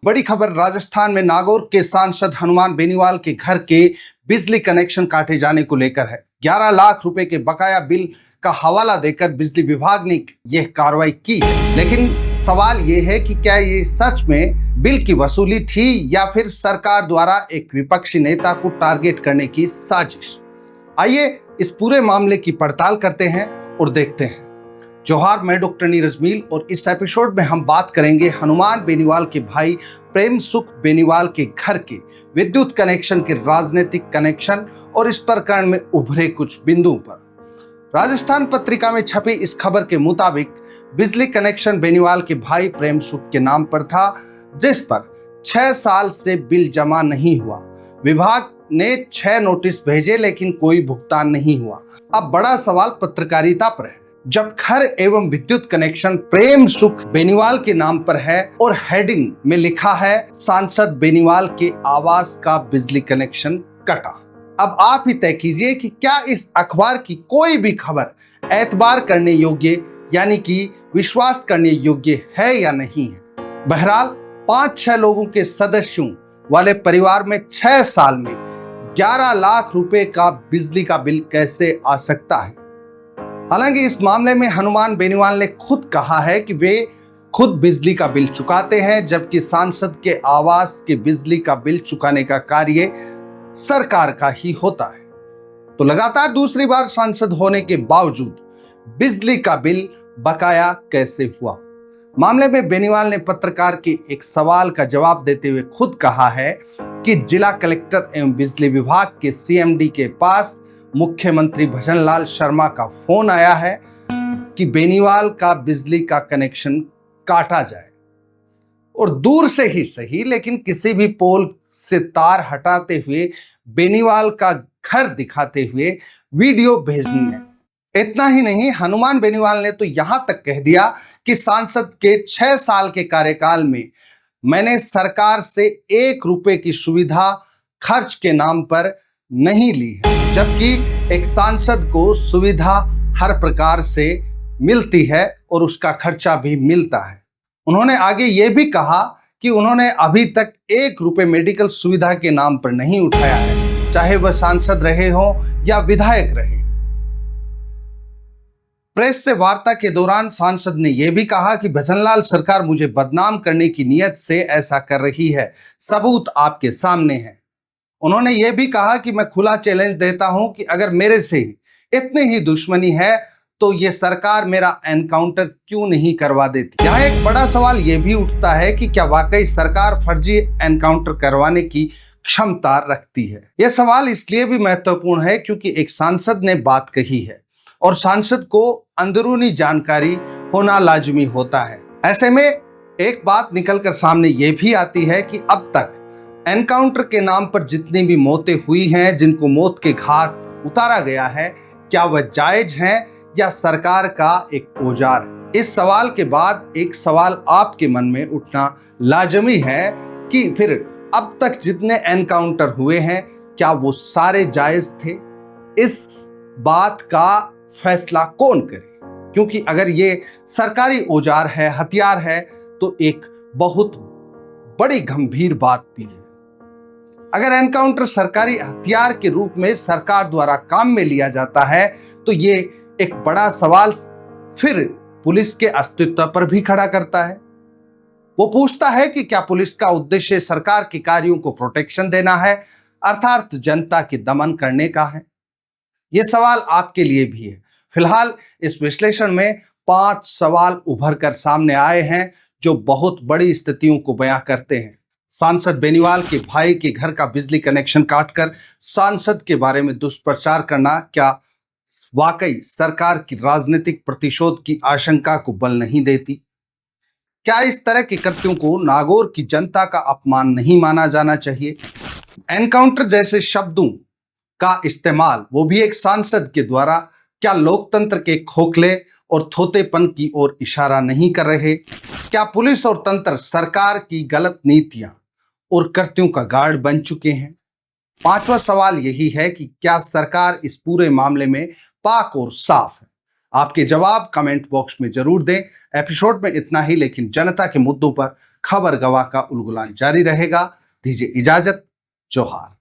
बड़ी खबर राजस्थान में नागौर के सांसद हनुमान बेनीवाल के घर के बिजली कनेक्शन काटे जाने को लेकर है। 11 लाख रुपए के बकाया बिल का हवाला देकर बिजली विभाग ने यह कार्रवाई की है। लेकिन सवाल यह है कि क्या ये सच में बिल की वसूली थी या फिर सरकार द्वारा एक विपक्षी नेता को टारगेट करने की साजिश। आइए इस पूरे मामले की पड़ताल करते हैं और देखते हैं। जोहार, मैं डॉक्टर नीरज मील और इस एपिसोड में हम बात करेंगे हनुमान बेनीवाल के भाई प्रेम सुख बेनीवाल के घर के विद्युत कनेक्शन के राजनीतिक कनेक्शन और इस प्रकरण में उभरे कुछ बिंदुओं पर। राजस्थान पत्रिका में छपी इस खबर के मुताबिक बिजली कनेक्शन बेनीवाल के भाई प्रेम सुख के नाम पर था, जिस पर 6 साल से बिल जमा नहीं हुआ। विभाग ने 6 नोटिस भेजे लेकिन कोई भुगतान नहीं हुआ। अब बड़ा सवाल पत्रकारिता पर है। जब घर एवं विद्युत कनेक्शन प्रेम सुख बेनीवाल के नाम पर है और हेडिंग में लिखा है सांसद बेनीवाल के आवास का बिजली कनेक्शन कटा। अब आप ही तय कीजिए कि क्या इस अखबार की कोई भी खबर एतबार करने योग्य यानी कि विश्वास करने योग्य है या नहीं है। बहरहाल 5-6 लोगों के सदस्यों वाले परिवार में 6 साल में 11 लाख रुपए का बिजली का बिल कैसे आ सकता है। हालांकि इस मामले में हनुमान बेनीवाल ने खुद कहा है कि वे खुद बिजली का बिल चुकाते हैं, जबकि सांसद के आवास के बिजली का बिल चुकाने का कार्य सरकार का ही होता है। तो लगातार दूसरी बार सांसद होने के बावजूद बिजली का बिल बकाया कैसे हुआ। मामले में बेनीवाल ने पत्रकार के एक सवाल का जवाब देते हुए खुद कहा है कि जिला कलेक्टर एवं बिजली विभाग के सीएमडी के पास मुख्यमंत्री भजनलाल शर्मा का फोन आया है कि बेनीवाल का बिजली का कनेक्शन काटा जाए और दूर से ही सही लेकिन किसी भी पोल से तार हटाते हुए बेनीवाल का घर दिखाते हुए वीडियो भेजनी है। इतना ही नहीं, हनुमान बेनीवाल ने तो यहां तक कह दिया कि सांसद के 6 साल के कार्यकाल में मैंने सरकार से 1 रुपए की सुविधा खर्च के नाम पर नहीं ली है, जबकि एक सांसद को सुविधा हर प्रकार से मिलती है और उसका खर्चा भी मिलता है। उन्होंने आगे ये भी कहा कि उन्होंने अभी तक 1 रुपए मेडिकल सुविधा के नाम पर नहीं उठाया है, चाहे वह सांसद रहे हो या विधायक रहे। प्रेस से वार्ता के दौरान सांसद ने यह भी कहा कि भजनलाल सरकार मुझे बदनाम करने की नीयत से ऐसा कर रही है, सबूत आपके सामने है। उन्होंने यह भी कहा कि मैं खुला चैलेंज देता हूं कि अगर मेरे से इतनी ही दुश्मनी है तो ये सरकार मेरा एनकाउंटर क्यों नहीं करवा देती। यहाँ एक बड़ा सवाल यह भी उठता है कि क्या वाकई सरकार फर्जी एनकाउंटर करवाने की क्षमता रखती है। यह सवाल इसलिए भी महत्वपूर्ण है क्योंकि एक सांसद ने बात कही है और सांसद को अंदरूनी जानकारी होना लाजमी होता है। ऐसे में एक बात निकलकर सामने ये भी आती है कि अब तक एनकाउंटर के नाम पर जितनी भी मौतें हुई हैं, जिनको मौत के घाट उतारा गया है, क्या वह जायज हैं या सरकार का एक औजार। इस सवाल के बाद एक सवाल आपके मन में उठना लाजमी है कि फिर अब तक जितने एनकाउंटर हुए हैं क्या वो सारे जायज थे। इस बात का फैसला कौन करे, क्योंकि अगर ये सरकारी औजार है, हथियार है, तो एक बहुत बड़ी गंभीर बात भी है। अगर एनकाउंटर सरकारी हथियार के रूप में सरकार द्वारा काम में लिया जाता है तो ये एक बड़ा सवाल फिर पुलिस के अस्तित्व पर भी खड़ा करता है। वो पूछता है कि क्या पुलिस का उद्देश्य सरकार के कार्यों को प्रोटेक्शन देना है, अर्थात जनता के दमन करने का है। ये सवाल आपके लिए भी है। फिलहाल इस विश्लेषण में 5 सवाल उभर कर सामने आए हैं जो बहुत बड़ी स्थितियों को बयां करते हैं। सांसद बेनीवाल के भाई के घर का बिजली कनेक्शन काटकर सांसद के बारे में दुष्प्रचार करना क्या वाकई सरकार की राजनीतिक प्रतिशोध की आशंका को बल नहीं देती? क्या इस तरह के कृत्यों को नागौर की जनता का अपमान नहीं माना जाना चाहिए? एनकाउंटर जैसे शब्दों का इस्तेमाल, वो भी एक सांसद के द्वारा, क्या लोकतंत्र के खोखले और थोतेपन की ओर इशारा नहीं कर रहे? क्या पुलिस और तंत्र सरकार की गलत नीतियां और कृत्यों का गार्ड बन चुके हैं? 5वां सवाल यही है कि क्या सरकार इस पूरे मामले में पाक और साफ है? आपके जवाब कमेंट बॉक्स में जरूर दें। एपिसोड में इतना ही, लेकिन जनता के मुद्दों पर खबर गवाह का उलगुलान जारी रहेगा। दीजिए इजाजत। जोहार।